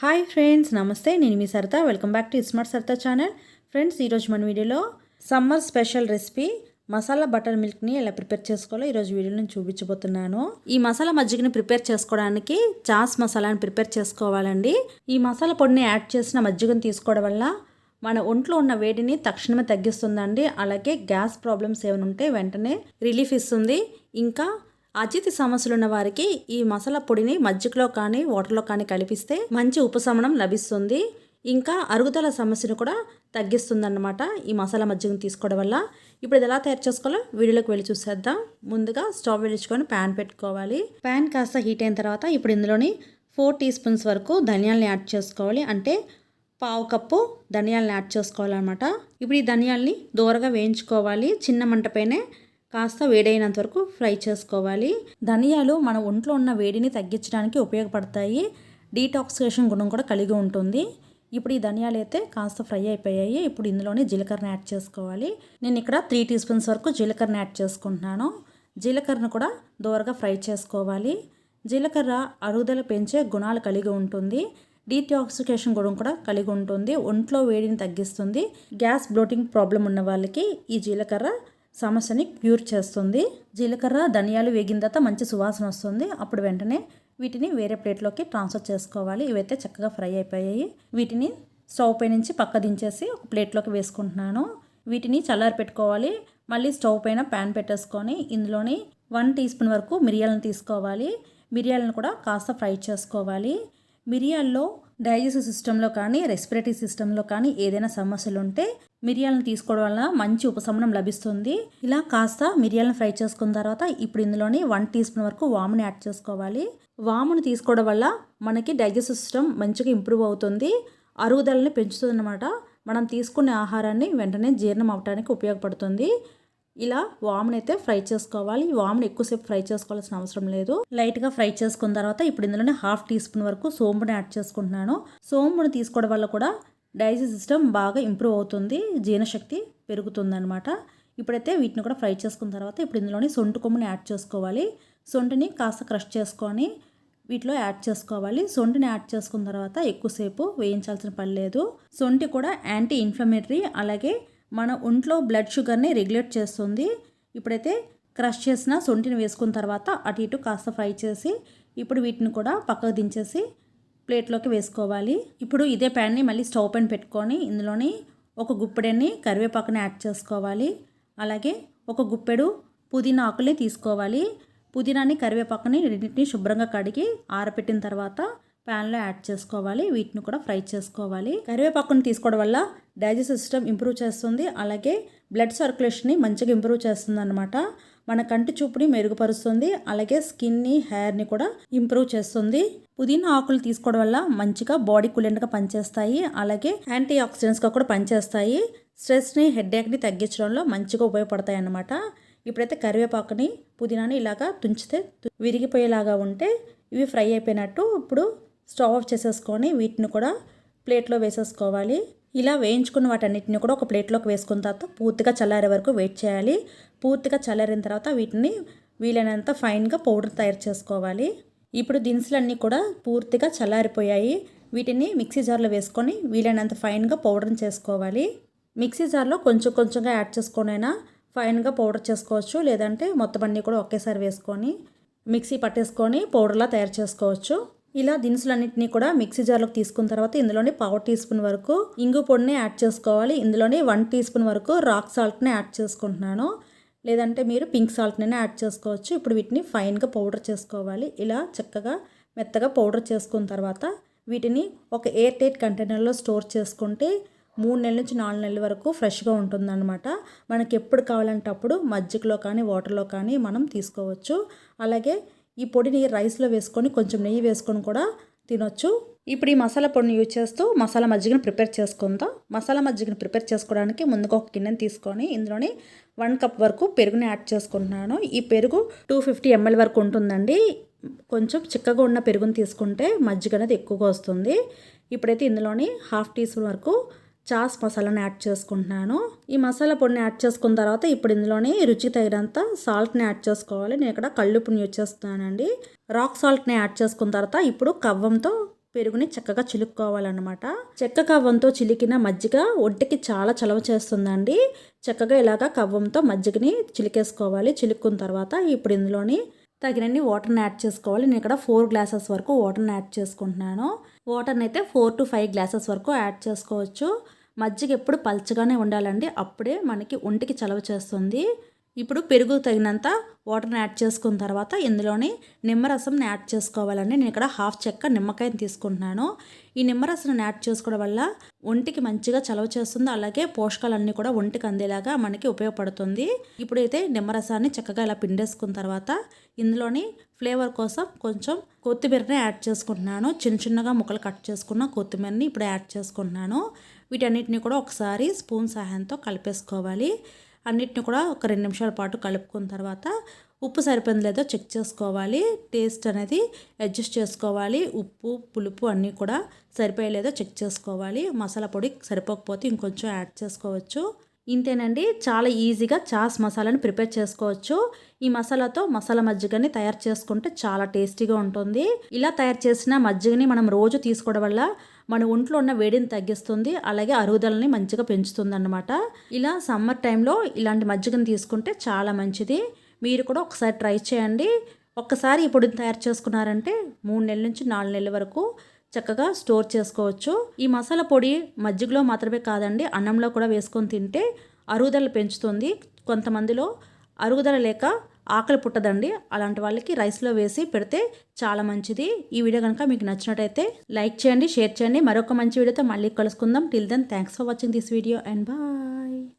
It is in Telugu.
హాయ్ ఫ్రెండ్స్, నమస్తే. నేను మీ Saritha. Welcome back to smart Saritha channel. Friends, ఈరోజు మన వీడియోలో summer special recipe masala butter మిల్క్ని ఎలా ప్రిపేర్ చేసుకోవాలో ఈరోజు వీడియోలో నేను చూపించబోతున్నాను. ఈ మసాలా మజ్జిగని ప్రిపేర్ చేసుకోవడానికి చాస్ మసాలాని ప్రిపేర్ చేసుకోవాలండి. ఈ మసాలా పొడిని యాడ్ చేసిన మజ్జిగను తీసుకోవడం వల్ల మన ఒంట్లో ఉన్న వేడిని తక్షణమే తగ్గిస్తుందండి. అలాగే గ్యాస్ ప్రాబ్లమ్స్ ఏమైనా ఉంటే వెంటనే రిలీఫ్ ఇస్తుంది. ఇంకా అజీర్తి సమస్యలు ఉన్న వారికి ఈ మసాలా పొడిని మజ్జిగలో కానీ వాటర్లో కానీ కలిపిస్తే మంచి ఉపశమనం లభిస్తుంది. ఇంకా అరుగుదల సమస్యను కూడా తగ్గిస్తుందన్నమాట ఈ మసాలా మజ్జిగను తీసుకోవడం వల్ల. ఇప్పుడు ఇది ఎలా తయారు చేసుకోవాలో వీడియోలోకి వెళ్ళి చూసేద్దాం. ముందుగా స్టవ్ వెలిగించుకొని ప్యాన్ పెట్టుకోవాలి. ప్యాన్ కాస్త హీట్ అయిన తర్వాత ఇప్పుడు ఇందులోని 4 టీ స్పూన్స్ వరకు ధనియాలని యాడ్ చేసుకోవాలి. అంటే 1/2 కప్పు ధనియాలని యాడ్ చేసుకోవాలన్నమాట. ఇప్పుడు ఈ ధనియాలని దూరగా వేయించుకోవాలి. చిన్న మంటపైనే కాస్త వేడైనంత వరకు ఫ్రై చేసుకోవాలి. ధనియాలు మన ఒంట్లో ఉన్న వేడిని తగ్గించడానికి ఉపయోగపడతాయి. డీటాక్సికేషన్ గుణం కూడా కలిగి ఉంటుంది. ఇప్పుడు ఈ ధనియాలు అయితే కాస్త ఫ్రై అయిపోయాయి. ఇప్పుడు ఇందులోనే జీలకర్రని యాడ్ చేసుకోవాలి. నేను ఇక్కడ 3 టీ స్పూన్స్ వరకు జీలకర్రని యాడ్ చేసుకుంటున్నాను. జీలకర్రను కూడా దూరగా ఫ్రై చేసుకోవాలి. జీలకర్ర అరుగుదల పెంచే గుణాలు కలిగి ఉంటుంది. డీటాక్సికేషన్ గుణం కూడా కలిగి ఉంటుంది. ఒంట్లో వేడిని తగ్గిస్తుంది. గ్యాస్ బ్లోటింగ్ ప్రాబ్లం ఉన్న వాళ్ళకి ఈ జీలకర్ర సమస్యని క్యూర్ చేస్తుంది. జీలకర్ర ధనియాలు వేగిన తర్వాత మంచి సువాసన వస్తుంది. అప్పుడు వెంటనే వీటిని వేరే ప్లేట్లోకి ట్రాన్స్ఫర్ చేసుకోవాలి. ఇవైతే చక్కగా ఫ్రై అయిపోయాయి. వీటిని స్టవ్ పై నుంచి పక్క దించేసి ఒక ప్లేట్లోకి వేసుకుంటున్నాను. వీటిని చల్లారి పెట్టుకోవాలి. మళ్ళీ స్టవ్ పైన ప్యాన్ పెట్టేసుకొని ఇందులోని 1 టీ స్పూన్ వరకు మిరియాలను తీసుకోవాలి. మిరియాలను కూడా కాస్త ఫ్రై చేసుకోవాలి. మిరియాల్లో డైజెస్టివ్ సిస్టంలో కానీ రెస్పిరేటరీ సిస్టంలో కానీ ఏదైనా సమస్యలు ఉంటే మిరియాలను తీసుకోవడం వల్ల మంచి ఉపశమనం లభిస్తుంది. ఇలా కాస్త మిరియాలను ఫ్రై చేసుకున్న తర్వాత ఇప్పుడు ఇందులోని 1 టీ స్పూన్ వరకు వాముని యాడ్ చేసుకోవాలి. వాముని తీసుకోవడం వల్ల మనకి డైజెస్టివ్ సిస్టమ్ మంచిగా ఇంప్రూవ్ అవుతుంది. అరుగుదలని పెంచుతుంది అన్నమాట. మనం తీసుకునే ఆహారాన్ని వెంటనే జీర్ణం అవడానికి ఉపయోగపడుతుంది. ఇలా వాముని అయితే ఫ్రై చేసుకోవాలి. వాముని ఎక్కువసేపు ఫ్రై చేసుకోవాల్సిన అవసరం లేదు. లైట్గా ఫ్రై చేసుకున్న తర్వాత ఇప్పుడు ఇందులోనే 1/2 టీ స్పూన్ వరకు సోంపుని యాడ్ చేసుకుంటున్నాను. సోంపుని తీసుకోవడం వల్ల కూడా డైజెస్టివ్ సిస్టమ్ బాగా ఇంప్రూవ్ అవుతుంది. జీర్ణశక్తి పెరుగుతుంది అనమాట. ఇప్పుడైతే వీటిని కూడా ఫ్రై చేసుకున్న తర్వాత ఇప్పుడు ఇందులోని సొంటి కొమ్ముని యాడ్ చేసుకోవాలి. సొంటిని కాస్త క్రష్ చేసుకొని వీటిలో యాడ్ చేసుకోవాలి. సొంటిని యాడ్ చేసుకున్న తర్వాత ఎక్కువసేపు వేయించాల్సిన పని లేదు. సొంటి కూడా యాంటీ ఇన్ఫ్లమేటరీ, అలాగే మన ఒంట్లో బ్లడ్ షుగర్ని రెగ్యులేట్ చేస్తుంది. ఇప్పుడైతే క్రష్ చేసిన సొంటిని వేసుకున్న తర్వాత అటు ఇటు కాస్త ఫ్రై చేసి ఇప్పుడు వీటిని కూడా పక్కకు దించేసి ప్లేట్లోకి వేసుకోవాలి. ఇప్పుడు ఇదే ప్యాన్ని మళ్ళీ స్టవ్ పైన పెట్టుకొని ఇందులోని ఒక గుప్పెడని కరివేపాకుని యాడ్ చేసుకోవాలి. అలాగే ఒక గుప్పెడు పుదీనా ఆకుల్ని తీసుకోవాలి. పుదీనాని కరివేపాకుని రెండింటిని శుభ్రంగా కడిగి ఆరబెట్టిన తర్వాత ప్యాన్లో యాడ్ చేసుకోవాలి. వీటిని కూడా ఫ్రై చేసుకోవాలి. కరివేపాకుని తీసుకోవడం వల్ల డైజెస్టివ్ సిస్టమ్ ఇంప్రూవ్ చేస్తుంది. అలాగే బ్లడ్ సర్క్యులేషన్ని మంచిగా ఇంప్రూవ్ చేస్తుంది అనమాట. మన కంటి చూపుని మెరుగుపరుస్తుంది. అలాగే స్కిన్ని, హెయిర్ని కూడా ఇంప్రూవ్ చేస్తుంది. పుదీనా ఆకులు తీసుకోవడం వల్ల మంచిగా బాడీ కూలెంట్గా పనిచేస్తాయి. అలాగే యాంటీ ఆక్సిడెంట్స్గా కూడా పనిచేస్తాయి. స్ట్రెస్ని, హెడ్ఏక్ని తగ్గించడంలో మంచిగా ఉపయోగపడతాయి అన్నమాట. ఇప్పుడైతే కరివేపాకుని, పుదీనాని ఇలాగా తుంచితే విరిగిపోయేలాగా ఉంటే ఇవి ఫ్రై అయిపోయినట్టు. ఇప్పుడు స్టవ్ ఆఫ్ చేసేసుకొని వీటిని కూడా ప్లేట్లో వేసేసుకోవాలి. ఇలా వేయించుకున్న వాటన్నిటిని కూడా ఒక ప్లేట్లోకి వేసుకున్న తర్వాత పూర్తిగా చల్లారే వరకు వెయిట్ చేయాలి. పూర్తిగా చల్లారిన తర్వాత వీటిని వీలైనంత ఫైన్గా పౌడర్ తయారు చేసుకోవాలి. ఇప్పుడు దినుసులన్నీ కూడా పూర్తిగా చల్లారిపోయాయి. వీటిని మిక్సీ జార్లో వేసుకొని వీలైనంత ఫైన్గా పౌడర్ని చేసుకోవాలి. మిక్సీ జార్లో కొంచెం కొంచెంగా యాడ్ చేసుకొనైనా ఫైన్గా పౌడర్ చేసుకోవచ్చు. లేదంటే మొత్తం అన్నీ కూడా ఒకేసారి వేసుకొని మిక్సీ పట్టేసుకొని పౌడర్లా తయారు చేసుకోవచ్చు. ఇలా దినుసులన్నింటినీ కూడా మిక్సీ జార్లోకి తీసుకున్న తర్వాత ఇందులోని 1/2 టీ స్పూన్ వరకు ఇంగు పొడిని యాడ్ చేసుకోవాలి. ఇందులోని 1 టీ స్పూన్ వరకు రాక్ సాల్ట్ని యాడ్ చేసుకుంటున్నాను. లేదంటే మీరు పింక్ సాల్ట్ని యాడ్ చేసుకోవచ్చు. ఇప్పుడు వీటిని ఫైన్గా పౌడర్ చేసుకోవాలి. ఇలా చక్కగా మెత్తగా పౌడర్ చేసుకున్న తర్వాత వీటిని ఒక ఎయిర్ టైట్ కంటైనర్లో స్టోర్ చేసుకుంటే 3 నెలల నుంచి 4 నెలల వరకు ఫ్రెష్గా ఉంటుందన్నమాట. మనకి ఎప్పుడు కావాలంటే అప్పుడు మజ్జిగలో కానీ వాటర్లో కానీ మనం తీసుకోవచ్చు. అలాగే ఈ పొడిని రైస్లో వేసుకొని కొంచెం నెయ్యి వేసుకొని కూడా తినొచ్చు. ఇప్పుడు ఈ మసాలా పొడిని యూజ్ చేస్తూ మసాలా మజ్జిగను ప్రిపేర్ చేసుకుందాం. మసాలా మజ్జిగను ప్రిపేర్ చేసుకోవడానికి ముందుగా ఒక గిన్నెని తీసుకొని ఇందులోని 1 కప్ వరకు పెరుగుని యాడ్ చేసుకుంటున్నాను. ఈ పెరుగు 250 ml వరకు ఉంటుందండి. కొంచెం చిక్కగా ఉన్న పెరుగుని తీసుకుంటే మజ్జిగ అనేది ఎక్కువగా వస్తుంది. ఇప్పుడైతే ఇందులోని 1/2 టీ స్పూన్ వరకు చాస్ మసాలాని యాడ్ చేసుకుంటున్నాను. ఈ మసాలా పొడిని యాడ్ చేసుకున్న తర్వాత ఇప్పుడు ఇందులోని రుచికి తగినంత సాల్ట్ని యాడ్ చేసుకోవాలి. నేను ఇక్కడ కళ్ళుప్పుని యూజ్ చేస్తున్నానండి. రాక్ సాల్ట్ని యాడ్ చేసుకున్న తర్వాత ఇప్పుడు కవ్వంతో పెరుగుని చక్కగా చిలుక్కోవాలన్నమాట. చెక్క కవ్వంతో చిలికిన మజ్జిగ ఒంటికి చాలా చలవ చేస్తుందండి. చక్కగా ఇలాగా కవ్వంతో మజ్జిగని చిలికేసుకోవాలి. చిలుక్కున్న తర్వాత ఇప్పుడు ఇందులోని తగినన్ని వాటర్ని యాడ్ చేసుకోవాలి. నేను ఇక్కడ 4 గ్లాసెస్ వరకు వాటర్ని యాడ్ చేసుకుంటున్నాను. వాటర్ని అయితే 4 to 5 గ్లాసెస్ వరకు యాడ్ చేసుకోవచ్చు. మజ్జిగ ఎప్పుడు పల్చగానే ఉండాలండి, అప్పుడే మనకి ఒంటికి చలవ చేస్తుంది. ఇప్పుడు పెరుగు తగినంత వాటర్ని యాడ్ చేసుకున్న తర్వాత ఇందులోని నిమ్మరసంని యాడ్ చేసుకోవాలండి. నేను ఇక్కడ హాఫ్ చెక్క నిమ్మకాయని తీసుకుంటున్నాను. ఈ నిమ్మరసం యాడ్ చేసుకోవడం వల్ల ఒంటికి మంచిగా చలవ చేస్తుంది. అలాగే పోషకాలన్నీ కూడా ఒంటికి అందేలాగా మనకి ఉపయోగపడుతుంది. ఇప్పుడైతే నిమ్మరసాన్ని చక్కగా ఇలా పిండేసుకున్న తర్వాత ఇందులోని ఫ్లేవర్ కోసం కొంచెం కొత్తిమీరని యాడ్ చేసుకుంటున్నాను. చిన్నగా ముక్కలు కట్ చేసుకున్న కొత్తిమీరని ఇప్పుడు యాడ్ చేసుకుంటున్నాను. వీటన్నిటిని కూడా ఒకసారి స్పూన్ సహాయంతో కలిపేసుకోవాలి. అన్నిటిని కూడా ఒక 2 నిమిషాల పాటు కలుపుకున్న తర్వాత ఉప్పు సరిపోయింది లేదో చెక్ చేసుకోవాలి. టేస్ట్ అనేది అడ్జస్ట్ చేసుకోవాలి. ఉప్పు పులుపు అన్నీ కూడా సరిపోయలేదో చెక్ చేసుకోవాలి. మసాలా పొడి సరిపోకపోతే ఇంకొంచెం యాడ్ చేసుకోవచ్చు. ఇంతేనండి, చాలా ఈజీగా చాస్ మసాలాని ప్రిపేర్ చేసుకోవచ్చు. ఈ మసాలాతో మసాలా మజ్జిగని తయారు చేసుకుంటే చాలా టేస్టీగా ఉంటుంది. ఇలా తయారు చేసిన మజ్జిగని మనం రోజు తీసుకోవడం వల్ల మన ఒంట్లో ఉన్న వేడిని తగ్గిస్తుంది. అలాగే అరుగుదలని మంచిగా పెంచుతుంది అన్నమాట. ఇలా సమ్మర్ టైంలో ఇలాంటి మజ్జిగని తీసుకుంటే చాలా మంచిది. మీరు కూడా ఒకసారి ట్రై చేయండి. ఒక్కసారి ఈ పొడిని తయారు చేసుకున్నారంటే 3 నెలల నుంచి 4 నెలల వరకు చక్కగా స్టోర్ చేసుకోవచ్చు. ఈ మసాలా పొడి మజ్జిగలో మాత్రమే కాదండి, అన్నంలో కూడా వేసుకొని తింటే అరుగుదల పెంచుతుంది. కొంతమందిలో అరుగుదల లేక ఆకలి పుట్టదండి, అలాంటి వాళ్ళకి రైస్లో వేసి పెడితే చాలా మంచిది. ఈ వీడియో కనుక మీకు నచ్చినట్టయితే లైక్ చేయండి, షేర్ చేయండి. మరొక మంచి వీడియోతో మళ్ళీ కలుసుకుందాం. Till then thanks for watching this video and bye.